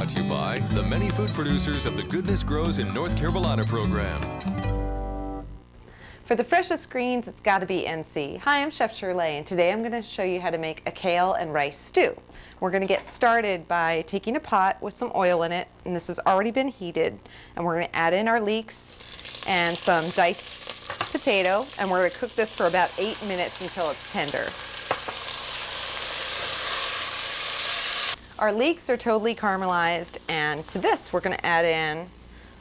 brought to you by the many food producers of the Goodness Grows in North Carolina program. For the freshest greens, it's got to be NC. Hi, I'm Chef Shirle, and today I'm going to show you how to make a kale and rice stew. We're going to get started by taking a pot with some oil in it, and this has already been heated, and we're going to add in our leeks and some diced potato, and we're going to cook this for about 8 minutes until it's tender. Our leeks are totally caramelized, and to this we're going to add in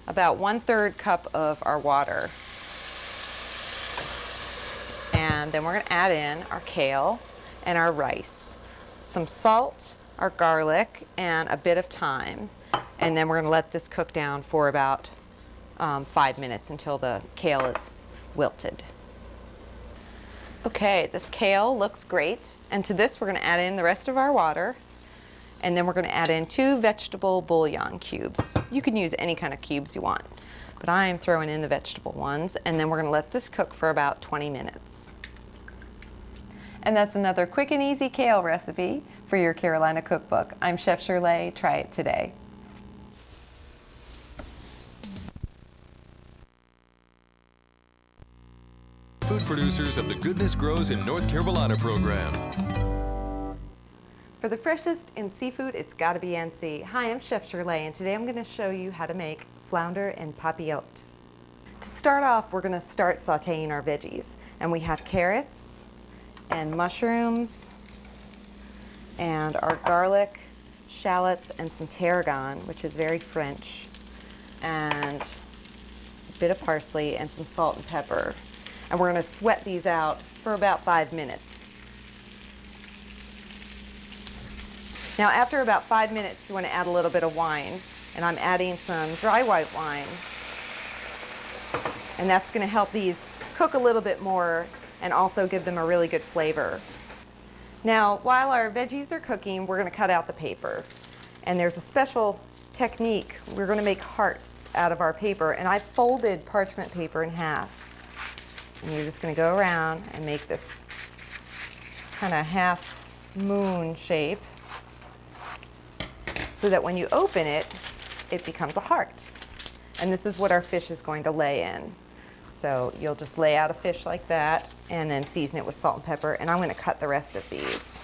about 1/3 cup of our water. And then we're going to add in our kale and our rice, some salt, our garlic, and a bit of thyme. And then we're going to let this cook down for about 5 minutes until the kale is wilted. Okay, this kale looks great, and to this we're going to add in the rest of our water. And then we're going to add in 2 vegetable bouillon cubes. You can use any kind of cubes you want, but I am throwing in the vegetable ones, and then we're going to let this cook for about 20 minutes. And that's another quick and easy kale recipe for your Carolina Cookbook. I'm Chef Shirle. Try it today. Food producers of the Goodness Grows in North Carolina program. For the freshest in seafood, it's got to be NC. Hi, I'm Chef Shirle, and today I'm going to show you how to make Flounder Papiote. To start off, we're going to start sauteing our veggies. And we have carrots and mushrooms and our garlic, shallots, and some tarragon, which is very French, and a bit of parsley and some salt and pepper. And we're going to sweat these out for about 5 minutes. Now, after about 5 minutes, you want to add a little bit of wine, and I'm adding some dry white wine, and that's going to help these cook a little bit more and also give them a really good flavor. Now, while our veggies are cooking, we're going to cut out the paper, and there's a special technique. We're going to make hearts out of our paper, and I folded parchment paper in half, and you're just going to go around and make this kind of half moon shape, so that when you open it, it becomes a heart. And this is what our fish is going to lay in. So you'll just lay out a fish like that and then season it with salt and pepper, and I'm going to cut the rest of these.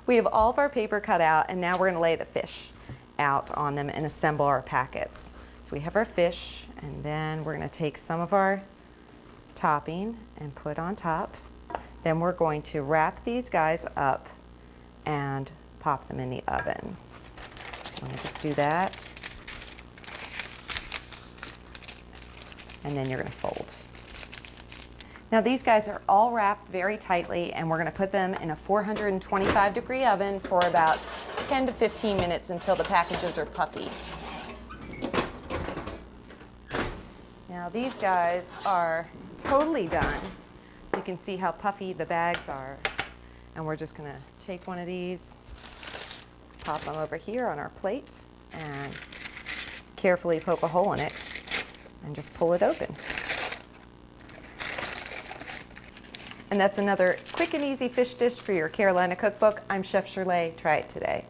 We have all of our paper cut out, and now we're going to lay the fish out on them and assemble our packets. So we have our fish, and then we're going to take some of our topping and put on top. Then we're going to wrap these guys up and pop them in the oven. So I'm going to just do that. And then you're going to fold. Now these guys are all wrapped very tightly, and we're going to put them in a 425-degree oven for about 10 to 15 minutes until the packages are puffy. Now these guys are totally done. You can see how puffy the bags are. And we're just going to take one of these, pop them over here on our plate, and carefully poke a hole in it and just pull it open. And that's another quick and easy fish dish for your Carolina Cookbook. I'm Chef Shirle. Try it today.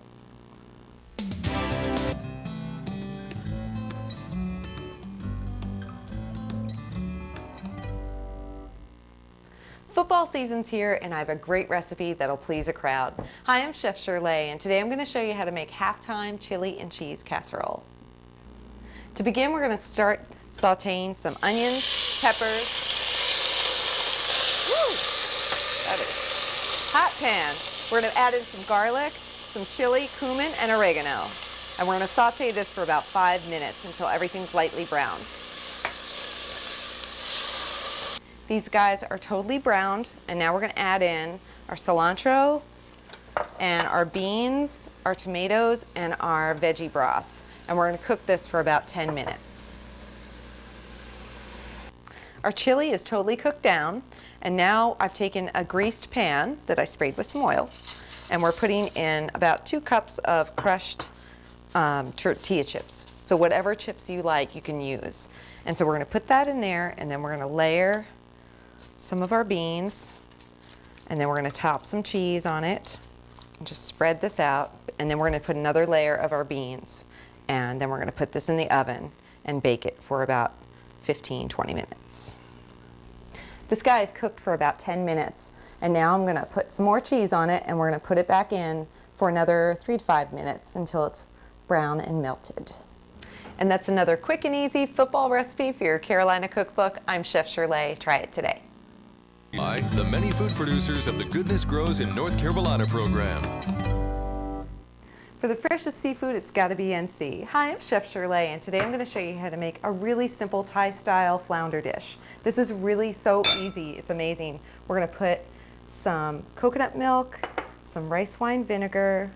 Football season's here, and I have a great recipe that'll please a crowd. Hi, I'm Chef Shirle, and today I'm going to show you how to make halftime chili and cheese casserole. To begin, we're going to start sauteing some onions, peppers. Woo! That is hot pan. We're going to add in some garlic, some chili, cumin, and oregano. And we're going to saute this for about 5 minutes until everything's lightly browned. These guys are totally browned, and now we're going to add in our cilantro and our beans, our tomatoes, and our veggie broth. And we're going to cook this for about 10 minutes. Our chili is totally cooked down, and now I've taken a greased pan that I sprayed with some oil, and we're putting in about 2 cups of crushed tortilla chips. So whatever chips you like, you can use. And so we're going to put that in there, and then we're going to layer some of our beans, and then we're going to top some cheese on it, And just spread this out, and then we're going to put another layer of our beans, and then we're going to put this in the oven and bake it for about 15-20 minutes. This guy is cooked for about 10 minutes, and now I'm going to put some more cheese on it, and we're going to put it back in for another 3 to 5 minutes until it's brown and melted. And that's another quick and easy football recipe for your Carolina Cookbook. I'm Chef Shirle. Try it today. By the many food producers of the Goodness Grows in North Carolina program. For the freshest seafood, it's got to be NC. Hi, I'm Chef Shirle, and today I'm going to show you how to make a really simple Thai-style flounder dish. This is really so easy. It's amazing. We're going to put some coconut milk, some rice wine vinegar,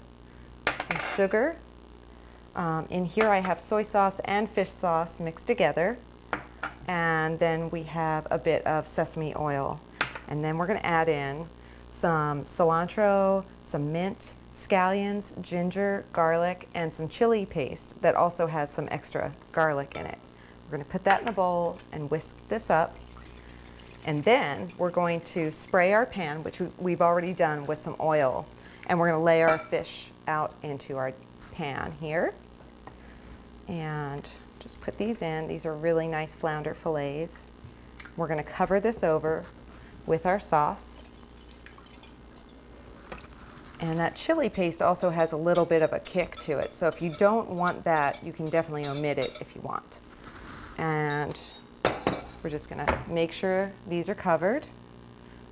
some sugar. In here I have soy sauce and fish sauce mixed together. And then we have a bit of sesame oil. And then we're going to add in some cilantro, some mint, scallions, ginger, garlic, and some chili paste that also has some extra garlic in it. We're going to put that in a bowl and whisk this up. And then we're going to spray our pan, which we've already done, with some oil. And we're going to lay our fish out into our pan here. And just put these in. These are really nice flounder fillets. We're going to cover this over with our sauce. And that chili paste also has a little bit of a kick to it. So if you don't want that, you can definitely omit it if you want. And we're just going to make sure these are covered.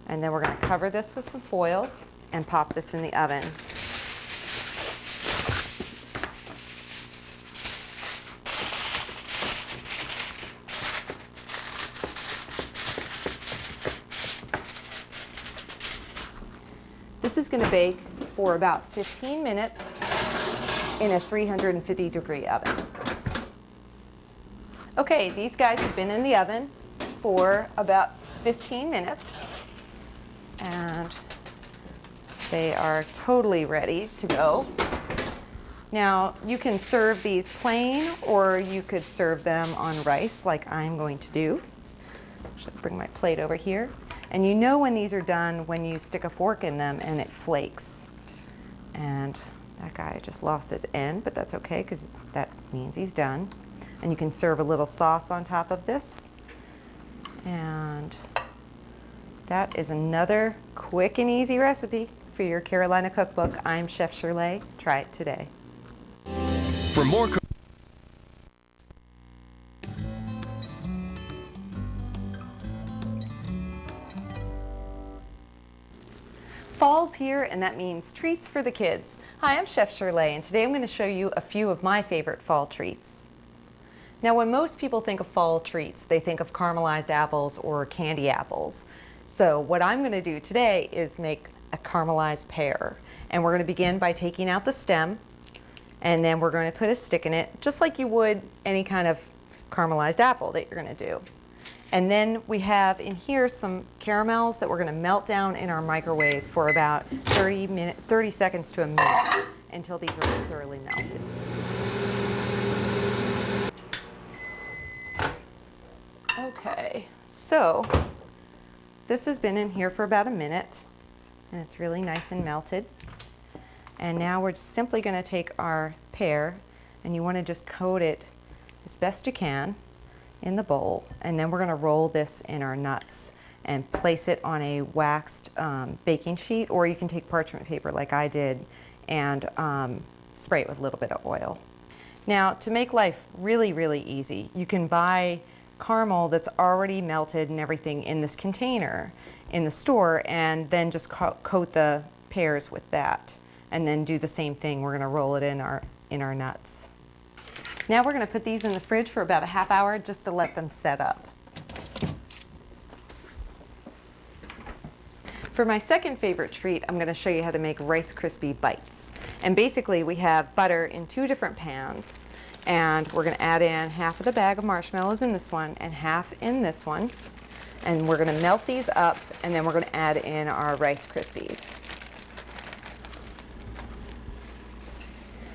And then we're going to cover this with some foil and pop this in the oven. This is going to bake for about 15 minutes in a 350-degree oven. Okay, these guys have been in the oven for about 15 minutes, and they are totally ready to go. Now, you can serve these plain, or you could serve them on rice like I'm going to do. Should bring my plate over here. And you know when these are done when you stick a fork in them and it flakes. And that guy just lost his end, but that's okay because that means he's done. And you can serve a little sauce on top of this. And that is another quick and easy recipe for your Carolina Cookbook. I'm Chef Shirle. Try it today. For more Fall's here, and that means treats for the kids. Hi, I'm Chef Shirle, and today I'm going to show you a few of my favorite fall treats. Now, when most people think of fall treats, they think of caramelized apples or candy apples. So what I'm going to do today is make a caramelized pear. And we're going to begin by taking out the stem, and then we're going to put a stick in it, just like you would any kind of caramelized apple that you're going to do. And then we have in here some caramels that we're going to melt down in our microwave for about 30 seconds to a minute until these are thoroughly melted. Okay, so this has been in here for about a minute, and it's really nice and melted. And now we're just simply going to take our pear, and you want to just coat it as best you can in the bowl, and then we're going to roll this in our nuts and place it on a waxed baking sheet, or you can take parchment paper like I did and spray it with a little bit of oil. Now, to make life really, really easy, you can buy caramel that's already melted and everything in this container in the store, and then just coat the pears with that, and then do the same thing. We're going to roll it in our nuts. Now we're going to put these in the fridge for about a half hour just to let them set up. For my second favorite treat, I'm going to show you how to make Rice Krispie bites. And basically we have butter in 2 different pans, and we're going to add in half of the bag of marshmallows in this one and half in this one. And we're going to melt these up, and then we're going to add in our Rice Krispies.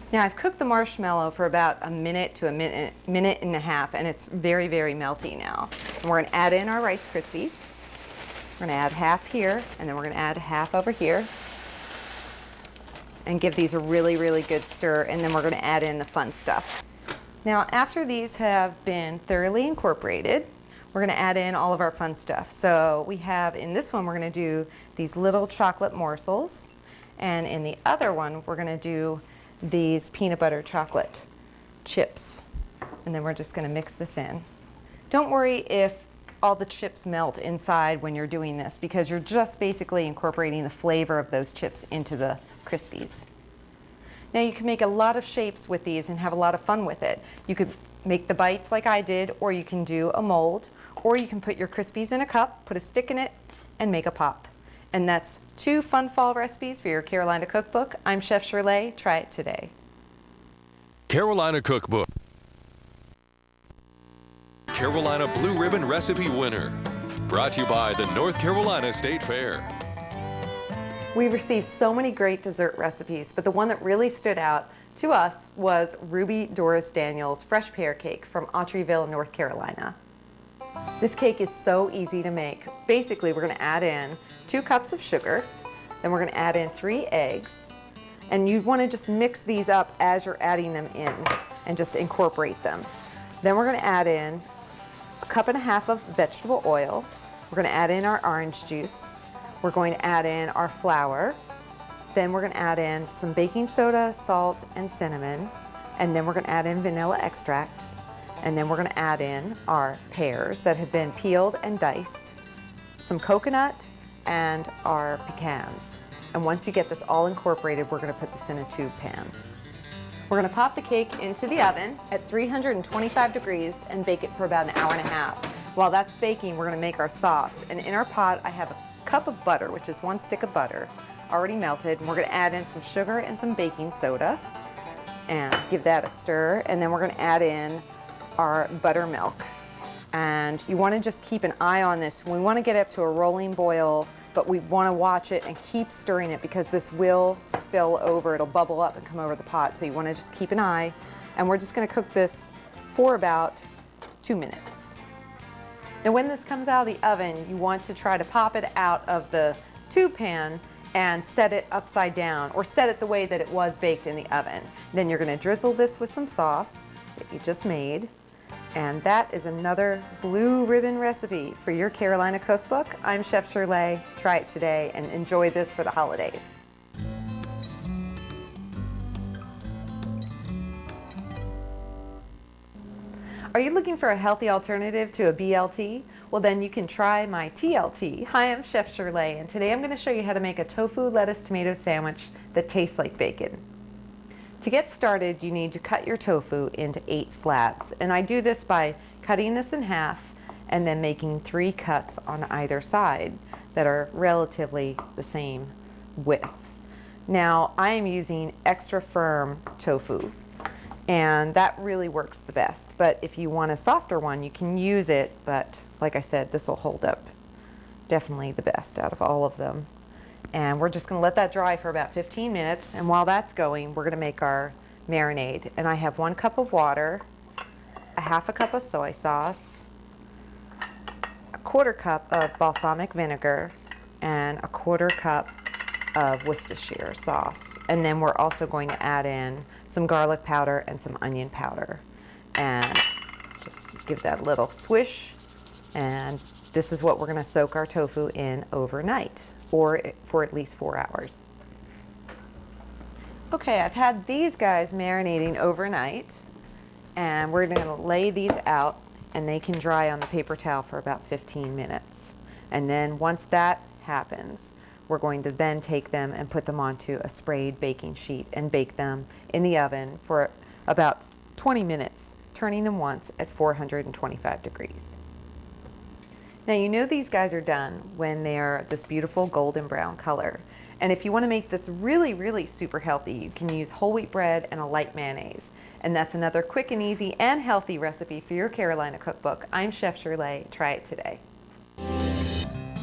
Now, I've cooked the marshmallow for about a minute to a minute and a half, and it's very, very melty now. And we're going to add in our Rice Krispies. We're going to add half here, and then we're going to add half over here. and give these a really, really good stir, and then we're going to add in the fun stuff. Now, after these have been thoroughly incorporated, we're going to add in all of our fun stuff. So we have, in this one, we're going to do these little chocolate morsels, and in the other one, we're going to do these peanut butter chocolate chips. And then we're just going to mix this in. Don't worry if all the chips melt inside when you're doing this, because you're just basically incorporating the flavor of those chips into the Crispies. Now you can make a lot of shapes with these and have a lot of fun with it. You could make the bites like I did, or you can do a mold, or you can put your Crispies in a cup, put a stick in it, and make a pop. And that's 2 fun fall recipes for your Carolina Cookbook. I'm Chef Shirle. Try it today. Carolina Cookbook. Carolina Blue Ribbon Recipe Winner. Brought to you by the North Carolina State Fair. We received so many great dessert recipes, but the one that really stood out to us was Ruby Doris Daniels' fresh pear cake from Autryville, North Carolina. This cake is so easy to make. Basically, we're going to add in 2 cups of sugar, then we're going to add in 3 eggs, and you want to just mix these up as you're adding them in and just incorporate them. Then we're going to add in 1.5 cups of vegetable oil. We're going to add in our orange juice. We're going to add in our flour. Then we're going to add in some baking soda, salt, and cinnamon. And then we're going to add in vanilla extract. And then we're going to add in our pears that have been peeled and diced, some coconut, and our pecans. And once you get this all incorporated, we're going to put this in a tube pan. We're going to pop the cake into the oven at 325 degrees and bake it for about 1.5 hours. While that's baking, we're going to make our sauce. And in our pot, I have a cup of butter, which is 1 stick of butter, already melted. And we're going to add in some sugar and some baking soda and give that a stir. And then we're going to add in our buttermilk. And you want to just keep an eye on this. We want to get up to a rolling boil, but we want to watch it and keep stirring it because this will spill over. It'll bubble up and come over the pot. So you want to just keep an eye. And we're just going to cook this for about 2 minutes. Now when this comes out of the oven, you want to try to pop it out of the tube pan and set it upside down, or set it the way that it was baked in the oven. Then you're going to drizzle this with some sauce that you just made. And that is another blue ribbon recipe for your Carolina Cookbook. I'm Chef Shirle. Try it today and enjoy this for the holidays. Are you looking for a healthy alternative to a BLT? Well, then you can try my TLT. Hi, I'm Chef Shirle, and today I'm going to show you how to make a tofu lettuce tomato sandwich that tastes like bacon. To get started, you need to cut your tofu into 8 slabs, and I do this by cutting this in half and then making 3 cuts on either side that are relatively the same width. Now, I am using extra firm tofu, and that really works the best. But if you want a softer one, you can use it, but like I said, this will hold up definitely the best out of all of them. And we're just going to let that dry for about 15 minutes. And while that's going, we're going to make our marinade. And I have 1 cup of water, 1/2 cup of soy sauce, 1/4 cup of balsamic vinegar, and 1/4 cup of Worcestershire sauce. And then we're also going to add in some garlic powder and some onion powder. And just give that a little swish. And this is what we're going to soak our tofu in overnight, or for at least 4 hours. Okay, I've had these guys marinating overnight, and we're going to lay these out, and they can dry on the paper towel for about 15 minutes. And then once that happens, we're going to then take them and put them onto a sprayed baking sheet and bake them in the oven for about 20 minutes, turning them once at 425 degrees. Now you know these guys are done when they're this beautiful golden brown color. And if you want to make this really, really super healthy, you can use whole wheat bread and a light mayonnaise. And that's another quick and easy and healthy recipe for your Carolina Cookbook. I'm Chef Shirle. Try it today.